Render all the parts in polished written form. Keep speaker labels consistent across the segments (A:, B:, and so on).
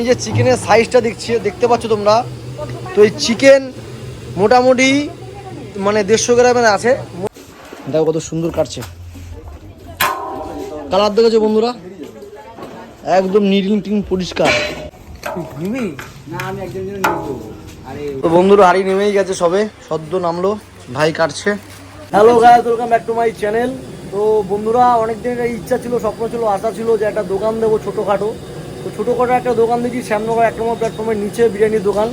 A: এই যে চিকেনের সাইজটা দেখতে পাচ্ছ তোমরা, তো এই চিকেন মোটামুটি মানে 150 গ্রামের আছে। দেখো কত সুন্দর কাটছে, কালার দেখেছো বন্ধুরা, একদম নিটিং টিং পরিষ্কার। তো বন্ধুরা হাড়ি নেমেই গেছে, সবে সদ্য নামলো, ভাই কাটছে। Hello guys, welcome back to my channel. তো বন্ধুরা অনেক দিনের ইচ্ছা ছিল, স্বপ্ন ছিল, আশা ছিল যে একটা দোকান দেবো ছোটোখাটো। তো ছোটোখাটো একটা দোকান দিয়েছি শ্যামনগর 1 নম্বর প্ল্যাটফর্মের নিচে, বিরিয়ানির দোকান।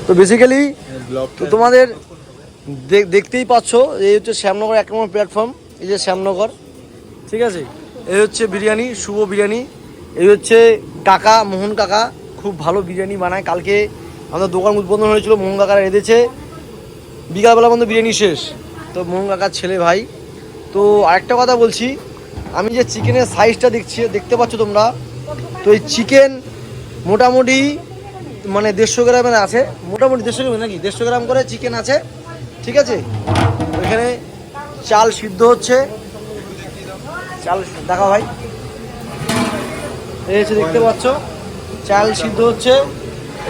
A: তো বেসিক্যালি তো তোমাদের দেখতেই পাচ্ছ, এই হচ্ছে শ্যামনগর 1 নম্বর প্ল্যাটফর্ম, এই যে শ্যামনগর, ঠিক আছে। এই হচ্ছে বিরিয়ানি, শুভ বিরিয়ানি। এই হচ্ছে কাকা, মোহন কাকা, খুব ভালো বিরিয়ানি বানায়। কালকে আমাদের দোকান উদ্বোধন হয়েছিল, মোহন কাকারা রেঁধেছে, বিকালবেলা পর্যন্ত বিরিয়ানি শেষ। তো মোহন কাকার ছেলে ভাই। তো আরেকটা কথা বলছি, আমি যে চিকেনের সাইজটা দেখতে পাচ্ছ তোমরা, তো এই চিকেন মোটামুটি মানে 150 গ্রামের আছে, মোটামুটি 150 গ্রাম নাকি 150 গ্রাম করে চিকেন আছে, ঠিক আছে। এখানে চাল সিদ্ধ হচ্ছে, চাল দেখা ভাই, এই হচ্ছে দেখতে পাচ্ছ চাল সিদ্ধ হচ্ছে।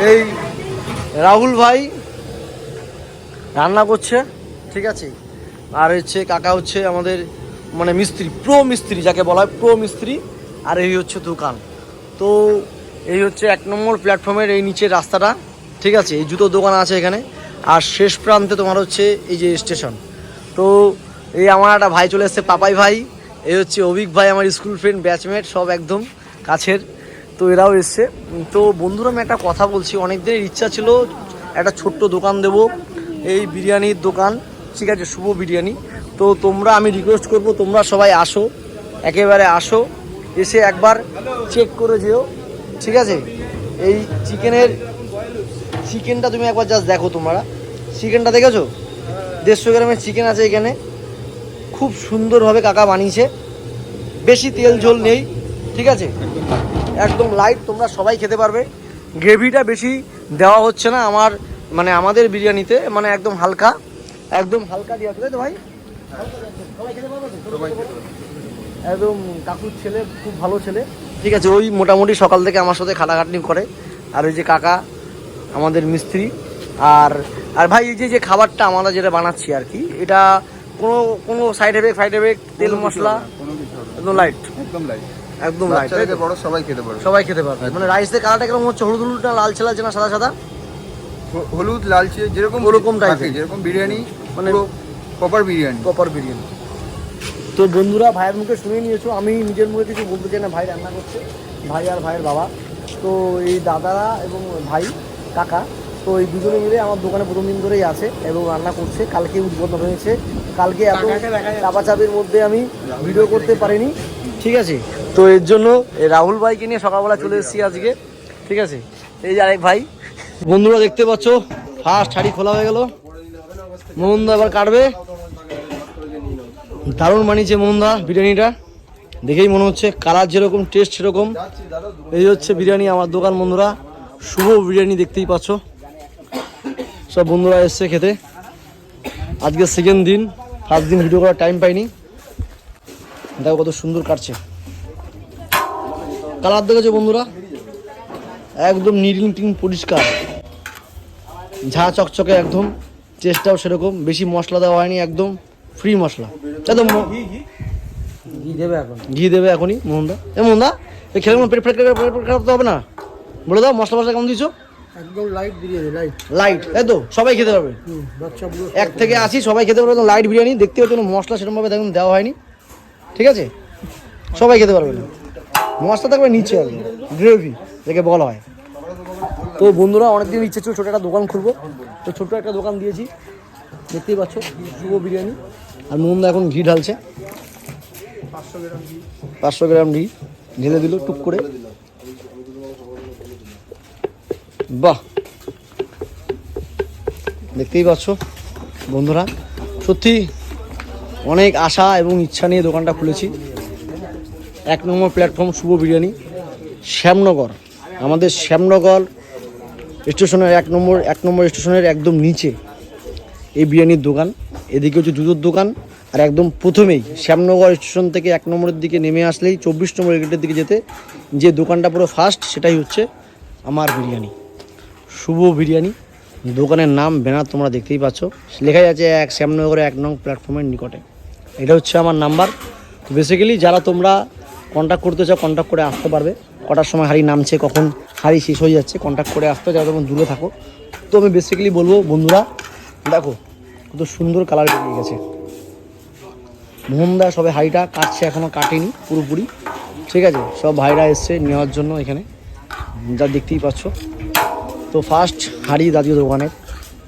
A: এই রাহুল ভাই রান্না করছে, ঠিক আছে। আর হচ্ছে কাকা হচ্ছে আমাদের মানে মিস্ত্রি, প্রো মিস্ত্রি যাকে বলা হয়, প্রো মিস্ত্রি। আর এই হচ্ছে দোকান। তো এই হচ্ছে 1 নম্বর প্ল্যাটফর্মের এই নিচের রাস্তাটা, ঠিক আছে। এই জুতো দোকান আছে এখানে, আর শেষ প্রান্তে তোমার হচ্ছে এই যে স্টেশন। তো এই আমার একটা ভাই চলে এসছে, পাপাই ভাই। এই হচ্ছে অভিক ভাই, আমার স্কুল ফ্রেন্ড, ব্যাচমেট, সব একদম কাছের। তো এরাও এসছে। তো বন্ধুরা আমি একটা কথা বলছি, অনেক দিনের ইচ্ছা ছিল একটা ছোট্ট দোকান দেব, এই বিরিয়ানির দোকান, ঠিক আছে, শুভ বিরিয়ানি। তো তোমরা, আমি রিকোয়েস্ট করব, তোমরা সবাই আসো, একেবারে আসো, এসে একবার চেক করে যেও, ঠিক আছে। এই চিকেনটা তুমি একবার জাস্ট দেখো, তোমরা চিকেনটা দেখেছো, 150 গ্রামের চিকেন আছে এখানে, খুব সুন্দরভাবে কাকা বানিয়েছে, বেশি তেল ঝোল নেই, ঠিক আছে, একদম লাইট, তোমরা সবাই খেতে পারবে। গ্রেভিটা বেশি দেওয়া হচ্ছে না আমার মানে আমাদের বিরিয়ানিতে, মানে একদম হালকা, একদম হালকা দেওয়া আছে, তাই তো ভাই? সবাই খেতে পারবে তো? একদম কাকুর ছেলে খুব ভালো ছেলে, ঠিক আছে। ওই মোটামুটি সকাল থেকে আমার সাথে খাটাখাটনি করে। আর ওই যে কাকা আমাদের মিস্ত্রি। আর আর ভাই এই যে খাবারটা আমরা যেটা বানাচ্ছি আর কি, এটা কোনো সাইড এফেক্ট তেল মশলা একদম লাইট, একদম লাইট, বড় সবাই খেতে পারবে। মানে রাইসের কালারটা কেমন হচ্ছে, হলুদ না লালচে না সাদা?
B: হলুদ লালচে যেরকম
A: ওরকম টাইপের,
B: যেরকম বিরিয়ানি, মানে প্রপার বিরিয়ানি।
A: তো বন্ধুরা ভাইয়ের মুখে শুনে নিয়েছো, আমি নিজের মুখে কিছু বলতে চাই না। ভাই রান্না করছে, ভাই আর ভাইয়ের বাবা। তো এই দাদারা এবং ভাই কাকা, তো এই দুজনে মিলে আমার দোকানে প্রথম দিন ধরেই আছে এবং রান্না করছে। কালকে উদ্বোধন হয়েছে, কালকে এত চাপাচাপির মধ্যে আমি ভিডিও করতে পারিনি, ঠিক আছে। তো এর জন্য এই রাহুল ভাইকে নিয়ে সকালবেলা চলে এসেছি আজকে, ঠিক আছে। এই যে আরেক ভাই, বন্ধুরা দেখতে পাচ্ছ ফার্স্ট হাঁড়ি খোলা হয়ে গেল, মোহনদা এবার কাটবে। দারুণ বানিয়েছে মোহনদা বিরিয়ানিটা, দেখেই মনে হচ্ছে, কালার যেরকম টেস্ট সেরকম। এই হচ্ছে বিরিয়ানি আমার দোকান বন্ধুরা, শুভ বিরিয়ানি, দেখতেই পাচ্ছ। সব বন্ধুরা এসছে খেতে, আজকে সেকেন্ড দিন, ফার্স্ট দিন ভিডিও করার টাইম পাইনি। দেখো কত সুন্দর কাটছে, কালার দেখেছো বন্ধুরা, একদম নিটিং টিং পরিষ্কার, ঝা চকচকে একদম, টেস্টটাও সেরকম, বেশি মশলা দেওয়া হয়নি, একদম ফ্রি মশলা, একদম। ঘি দেবে এখনই মোহনদা। মোহনদা এই খেলে পেট খারাপ তো হবে না, বলে দাও মশলা কেমন দিচ্ছ?
B: একদম লাইট বিরিয়ানি,
A: লাইট, তাই তো? সবাই খেতে পারবে, 1 থেকে 80 সবাই খেতে পারবে, লাইট বিরিয়ানি। দেখতে পাচ্ছ মশলা সেরকমভাবে দেখুন দেওয়া হয়নি, ঠিক আছে, সবাই খেতে পারবে না। মশলা থাকবে নিচে, আর গ্রেভি যাকে বলা হয়। তো বন্ধুরা অনেকদিন ইচ্ছে ছিল ছোটো একটা দোকান খুলবো, তো ছোট্ট একটা দোকান দিয়েছি, দেখতেই পাচ্ছ, শুভ বিরিয়ানি। আর মোহনদা এখন ঘি ঢালছে, 500 গ্রাম ঘি ঢেলে দিল টুক করে, বাহ, দেখতেই পাচ্ছ বন্ধুরা। সত্যি অনেক আশা এবং ইচ্ছা নিয়ে দোকানটা খুলেছি। 1 নম্বর প্ল্যাটফর্ম শুভ বিরিয়ানি, শ্যামনগর, আমাদের শ্যামনগর স্টেশনের 1 নম্বর স্টেশনের একদম নিচে এই বিরিয়ানির দোকান। এদিকে হচ্ছে জুতোর দোকান, আর একদম প্রথমেই শ্যামনগর স্টেশন থেকে 1 নম্বরের দিকে নেমে আসলেই 24 নম্বর গেটের দিকে যেতে যে দোকানটা পুরো ফার্স্ট, সেটাই হচ্ছে আমার বিরিয়ানি, শুভ বিরিয়ানি। দোকানের নাম ব্যানার তোমরা দেখতেই পাচ্ছ, লেখাই আছে শ্যামনগরে 1 নং প্ল্যাটফর্মের নিকটে। এটা হচ্ছে আমার নাম্বার। তো বেসিক্যালি যারা তোমরা কন্ট্যাক্ট করতে চাও কন্ট্যাক্ট করে আসতে পারবে। কটার সময় হাঁড়ি নামছে, কখন হাঁড়ি শেষ হয়ে যাচ্ছে, কন্ট্যাক্ট করে আসতে, যারা তোমরা দূরে থাকো। তো আমি বেসিক্যালি বলবো বন্ধুরা, দেখো কত সুন্দর কালার বেরিয়ে গেছে। মোহনদা সবে হাঁড়িটা কাটছে, এখনও কাটেনি পুরোপুরি, ঠিক আছে। সব ভাইরা এসছে নেওয়ার জন্য এখানে, যা দেখতেই পাচ্ছ। তো ফার্স্ট হাঁড়ি দাদিও দোকানের,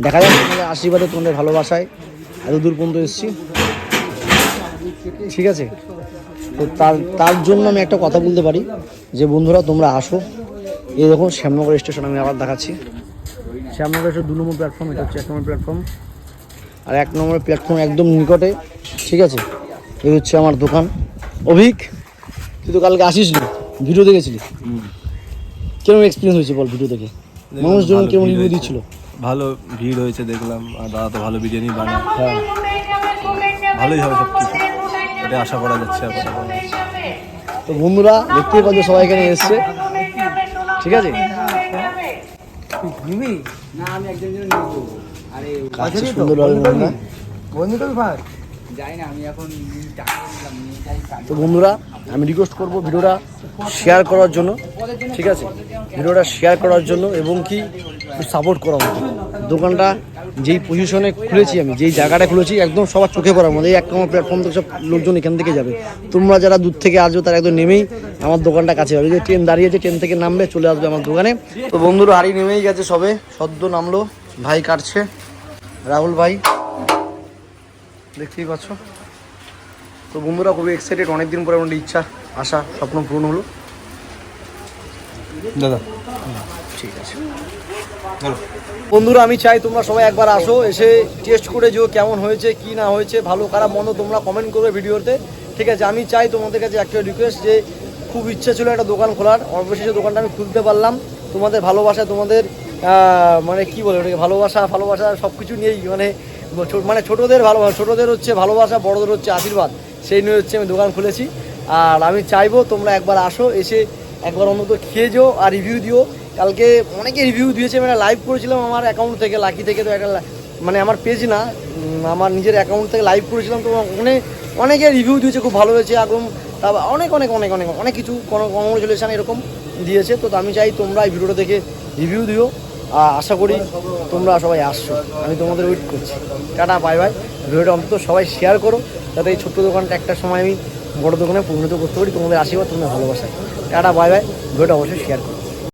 A: দেখা যাচ্ছে তোমাদের আশীর্বাদে, তোমাদের ভালোবাসায় এত দূর পর্যন্ত এসেছি, ঠিক আছে। তো তার জন্য আমি একটা কথা বলতে পারি যে বন্ধুরা তোমরা আসো। এই দেখুন শ্যামনগর স্টেশন, আমি আবার দেখাচ্ছি। শ্যামনগর স্টেশন 2 নম্বর প্ল্যাটফর্ম, এটা হচ্ছে 1 নম্বর প্ল্যাটফর্ম, আর 1 নম্বর প্ল্যাটফর্ম একদম নিকটে, ঠিক আছে। এই হচ্ছে আমার দোকান। অভিক, তুই তো কালকে আসিস নি, ভিডিও দেখেছিলি, কেমন এক্সপিরিয়েন্স হয়েছে বল ভিডিও দেখে? মানুষজন কেমন রিভিউ দিচ্ছিল?
C: ভালো ভিড় হয়েছে দেখলাম, আর দাদা তো ভালো বিরিয়ানি বানায়,
A: হ্যাঁ,
C: ভালোই হবে সব কিছু, এটা আশা করা যাচ্ছে।
A: তো বন্ধুরা দেখতেই পাচ্ছ সবাই এখানে এসছে, ঠিক আছে। কাজটা সুন্দরভাবে বন্ধুরা। তো বন্ধুরা আমি রিকোয়েস্ট করবো ভিডিওটা শেয়ার করার জন্য, ঠিক আছে, ভিডিওটা শেয়ার করার জন্য, এবং কি সাপোর্ট করা উচিত। দোকানটা যেই পজিশনে খুলেছি আমি, যেই জায়গাটা খুলেছি, একদম সবার চোখে পড়ার মধ্যে। এই 1 নম্বর প্ল্যাটফর্ম থেকে সব লোকজন এখান থেকে যাবে। তোমরা যারা দূর থেকে আসবে তারা একদম নেমেই আমার দোকানটা কাছে যাবে। যে ট্রেন দাঁড়িয়েছে, ট্রেন থেকে নামবে, চলে আসবে আমার দোকানে। তো বন্ধুরা হাঁড়ি নেমেই গেছে, সবে সদ্য নামলো, ভাই কাটছে, রাহুল ভাই, দেখতেই পাচ্ছ। তো বন্ধুরা খুবই এক্সাইটেড, অনেকদিন পরে আমাদের ইচ্ছা, আশা, স্বপ্ন পূরণ হলো
C: দাদা।
A: ঠিক আছে বন্ধুরা, আমি চাই তোমরা সবাই একবার আসো, এসে টেস্ট করে যেও কেমন হয়েছে কি না হয়েছে, ভালো খারাপ মন্দ তোমরা কমেন্ট করবে ভিডিওতে, ঠিক আছে। আমি চাই তোমাদের কাছে একটা রিকোয়েস্ট, যে খুব ইচ্ছা ছিল একটা দোকান খোলার, অবশেষে দোকানটা আমি খুলতে পারলাম। তোমাদের ভালোবাসা, তোমাদের মানে কি বলে ওটাকে, ভালোবাসা সব কিছু নিয়েই, মানে ছোটোদের ভালোবাসা, ছোটোদের হচ্ছে ভালোবাসা, বড়োদের হচ্ছে আশীর্বাদ, সেই নিয়ে হচ্ছে আমি দোকান খুলেছি। আর আমি চাইবো তোমরা একবার আসো, এসে একবার অন্তত খেয়ে যাও আর রিভিউ দিও। কালকে অনেকে রিভিউ দিয়েছে, মানে লাইভ করেছিলাম আমার অ্যাকাউন্ট থেকে, লাকি থেকে, তো একটা মানে আমার পেজ না, আমার নিজের অ্যাকাউন্ট থেকে লাইভ করেছিলাম। তো অনেকে রিভিউ দিয়েছে, খুব ভালো হয়েছে, একদম তারপর অনেক কিছু কংগ্রেচুলেশন এরকম দিয়েছে। তো আমি চাই তোমরা এই ভিডিওটা দেখে রিভিউ দিও, আশা করি তোমরা সবাই আসছো, আমি তোমাদের ওয়েট করছি। Tata, bye bye. ভিডিওটা অন্তত সবাই শেয়ার করো, যাতে এই ছোট্ট দোকানটা একটা সময় আমি বড় দোকানে পরিণত করতে পারি, তোমাদের আশীর্বাদ, তোমাদের ভালোবাসা। Tata, bye bye. ভিডিওটা অবশ্যই শেয়ার করো।